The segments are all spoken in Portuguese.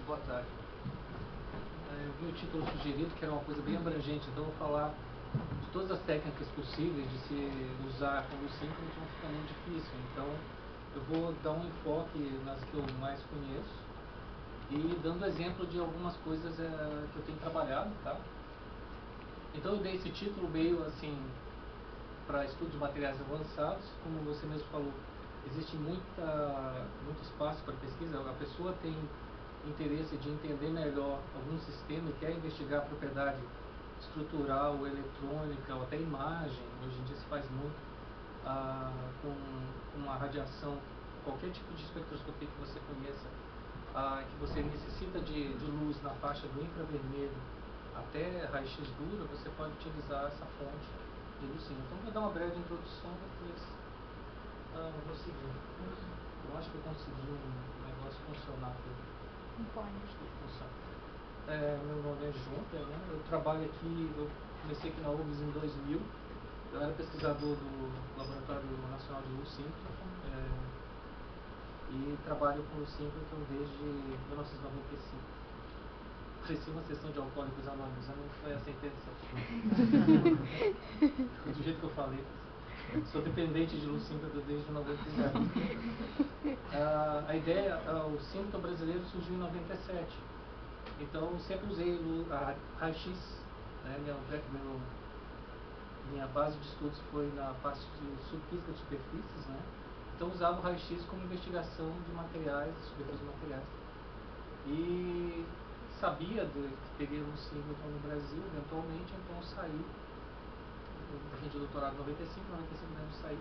boa tarde. Eu vi o título sugerido, que era uma coisa bem abrangente, então eu vou falar de todas as técnicas possíveis de se usar com o síncrono, que não fica muito difícil. Então, eu vou dar um enfoque nas que eu mais conheço e dando exemplo de algumas coisas que eu tenho trabalhado, tá? Então, eu dei esse título meio assim para estudo de materiais avançados. Como você mesmo falou, existe muito espaço para pesquisa. A pessoa tem interesse de entender melhor algum sistema e quer investigar a propriedade estrutural, eletrônica ou até imagem. Hoje em dia se faz muito com uma radiação, qualquer tipo de espectroscopia que você conheça, que você necessita de luz na faixa do infravermelho até raio-x dura, você pode utilizar essa fonte de luz sim. Então vou dar uma breve introdução, depois vou seguir. Eu acho que eu consegui um negócio funcionar aqui. Não pode. Acho que funciona. Meu nome é João, né? Eu trabalho aqui, eu comecei aqui na URGS em 2000. Eu era pesquisador do Laboratório Nacional de Luz Síncrona e trabalho com luz síncrona desde 1995. Parecia uma sessão de alcoólicos anônimos, não foi essa a intenção. Do jeito que eu falei. Sou dependente de luz síncrona desde 1995. A ideia, o síncrono brasileiro surgiu em 97. Então eu sempre usei raio-x, né? Minha base de estudos foi na parte de subfísica de superfícies, né? Então eu usava o raio-x como investigação de materiais, de superfícies de materiais. E sabia que teria um síncrono no Brasil, eventualmente, então eu saí, eu fiz doutorado em 95 mesmo eu saí,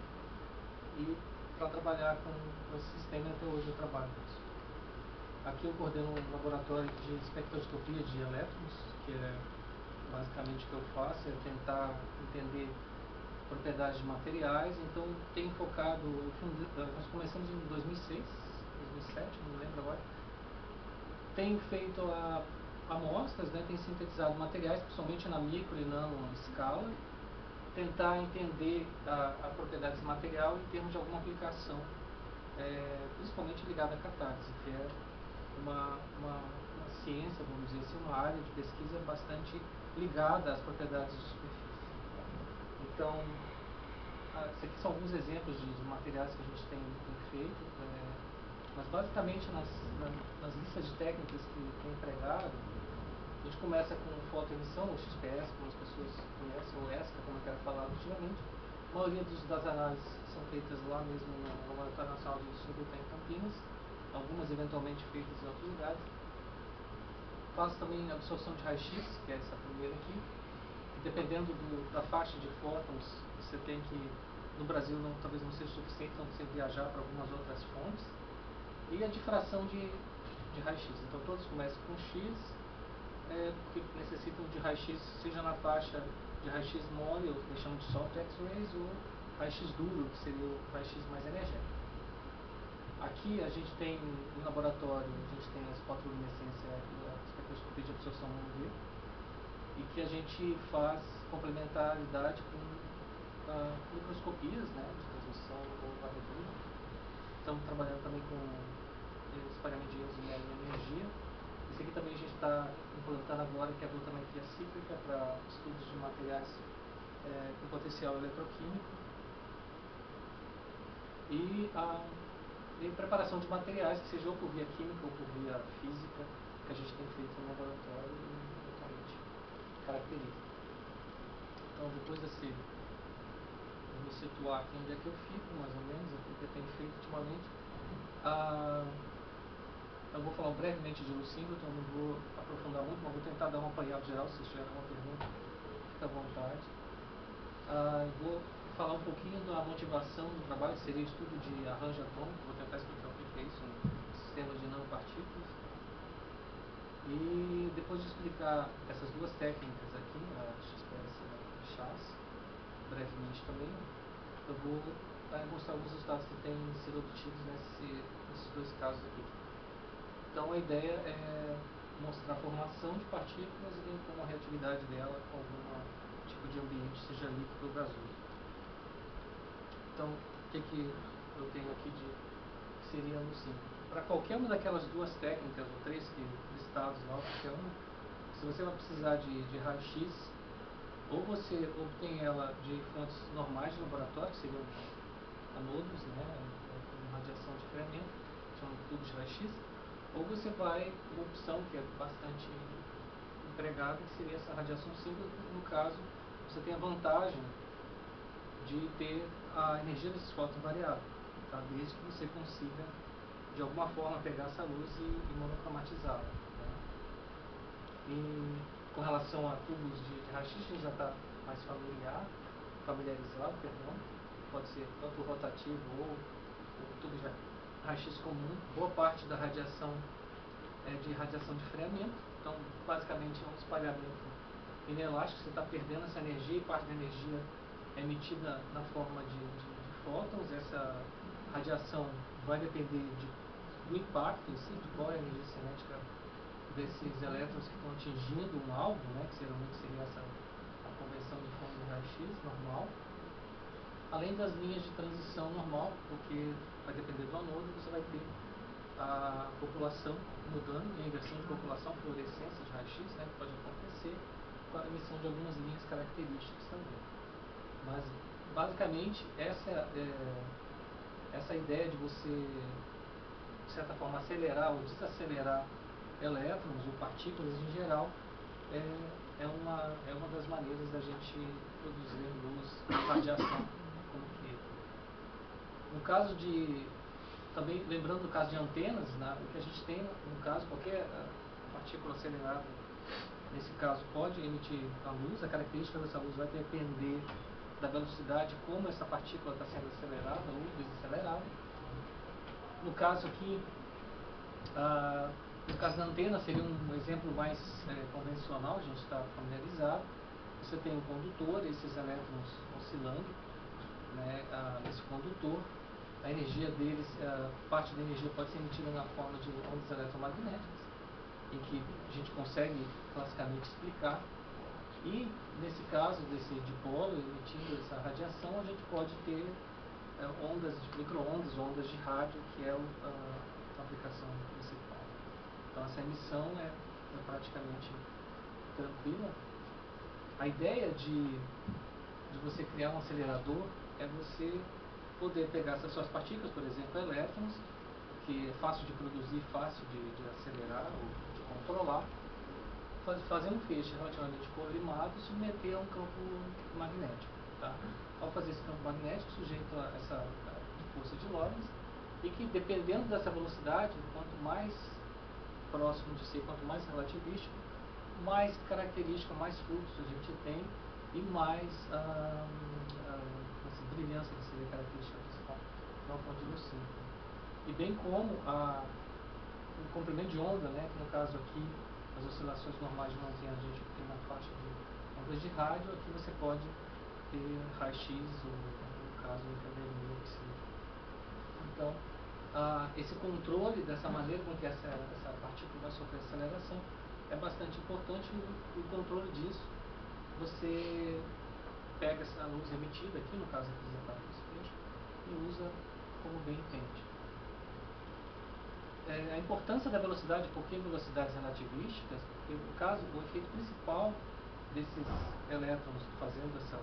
e para trabalhar com esse sistema, até hoje eu trabalho com isso. Aqui eu coordeno um laboratório de espectroscopia de elétrons, que é basicamente o que eu faço, é tentar entender propriedades de materiais. Então tenho focado, nós começamos em 2006, 2007, não lembro agora. Tenho feito amostras, né, tenho sintetizado materiais, principalmente na micro e nano escala, tentar entender a propriedade desse material em termos de alguma aplicação, principalmente ligada à catálise, que é uma ciência, vamos dizer assim, uma área de pesquisa bastante ligada às propriedades de superfície. Então, esses aqui são alguns exemplos de materiais que a gente tem feito, mas basicamente nas listas de técnicas que tem empregado, a gente começa com fotoemissão, ou XPS, como as pessoas conhecem, ou ESCA, como eu quero falar antigamente. A maioria das análises são feitas lá mesmo no Laboratório Nacional de Síncrona em Campinas, algumas eventualmente feitas em outros lugares. Faço também absorção de raio-x, que é essa primeira aqui. E dependendo da faixa de fótons, você tem que, no Brasil talvez não seja suficiente, então você viajar para algumas outras fontes. E a difração de raio-x. Então todos começam com X, porque necessitam de raio-x, seja na faixa de raio-x mole, ou que chamam de soft X-rays, ou raio-x duro, que seria o raio-x mais energético. Aqui a gente tem, no laboratório, a gente tem as fotoluminescência e a espectroscopia de absorção UV, e que a gente faz complementaridade com microscopias, né, de transmissão ou varredura. Estamos trabalhando também com espalhamento de íons em energia. Esse aqui também a gente está implantando agora, que é a glutammetria cíclica para estudos de materiais com potencial eletroquímico. E preparação de materiais, que seja ou por via química ou por via física, que a gente tem feito no laboratório e eventualmente caracteriza. Então, depois eu me situar aqui onde é que eu fico, mais ou menos, o que eu tenho feito ultimamente. Eu vou falar brevemente de luz síncrona, então não vou aprofundar muito, mas vou tentar dar um apanhado geral. Se tiver alguma pergunta, fica à vontade. Vou falar um pouquinho da motivação do trabalho, que seria estudo de arranjo atômico. Vou tentar explicar o que é isso, um sistema de nanopartículas. E depois de explicar essas duas técnicas aqui, a XPS e a CHAS, brevemente também, eu vou mostrar alguns resultados que têm sido obtidos nesses dois casos aqui. Então a ideia é mostrar a formação de partículas e como a reatividade dela com algum tipo de ambiente, seja líquido ou gasoso. Então, o que eu tenho aqui que seria no síncrono? Para qualquer uma daquelas duas técnicas, ou três que estados lá, qualquer um, se você vai precisar de raio-x, ou você obtém ela de fontes normais de laboratório, que seriam anodos, né, com radiação de incremento, chamam de tubos de raio-x, ou você vai por uma opção que é bastante empregada, que seria essa radiação simples. No caso, você tem a vantagem de ter a energia desses fótons variável, tá? Desde que você consiga de alguma forma pegar essa luz e monocromatizá-la, né? E com relação a tubos de raio-x, a gente já está mais familiarizado, perdão. Pode ser tanto rotativo ou tubo de raio-x comum. Boa parte da radiação é de radiação de freamento, então basicamente é um espalhamento inelástico. Você está perdendo essa energia, e parte da energia é emitida na forma de fótons. Essa radiação vai depender do impacto em si, de qual é a energia cinética desses elétrons que estão atingindo um alvo, né, que geralmente seria a conversão de fonte de raio-x normal, além das linhas de transição normal, porque vai depender do anodo. Você vai ter a população mudando, e a inversão de população, fluorescência de raio-x, né, que pode acontecer com a emissão de algumas linhas características também. Mas basicamente essa ideia de você, de certa forma, acelerar ou desacelerar elétrons ou partículas em geral é uma das maneiras da gente produzir luz, radiação como que. No caso de, também lembrando do caso de antenas, né, o que a gente tem no caso, qualquer partícula acelerada, nesse caso pode emitir a luz. A característica dessa luz vai depender da velocidade como essa partícula está sendo acelerada ou desacelerada. No caso aqui, no caso da antena, seria um exemplo mais convencional, a gente está familiarizado. Você tem um condutor, esses elétrons oscilando, né, nesse condutor. A energia deles, parte da energia pode ser emitida na forma de ondas eletromagnéticas, em que a gente consegue classicamente explicar. E nesse caso desse dipolo emitindo essa radiação, a gente pode ter ondas de micro-ondas, ondas de rádio, que é a aplicação principal. Então essa emissão é praticamente tranquila. A ideia de você criar um acelerador é você poder pegar essas suas partículas, por exemplo, elétrons, que é fácil de produzir, fácil de acelerar ou de controlar, fazer um feixe relativamente colimado e submeter a um campo magnético. Tá? Ao fazer esse campo magnético sujeito a essa força de Lorentz, e que, dependendo dessa velocidade, quanto mais próximo de si, quanto mais relativístico, mais característica, mais fluxo a gente tem e mais brilhança, que seria a característica principal, uma fonte de luz simples. E bem como o comprimento de onda, né, que no caso aqui, as oscilações normais de uma antena a gente tem na faixa de ondas de rádio, aqui você pode ter raio-x ou, no caso, ultravermelho, que seja. Então, esse controle dessa maneira com que essa partícula vai sofrer aceleração é bastante importante, e o controle disso, você pega essa luz emitida aqui, no caso representada nesse feixe, e usa como bem entende. A importância da velocidade, por que velocidades relativísticas? Porque, no caso, o efeito principal desses elétrons fazendo essa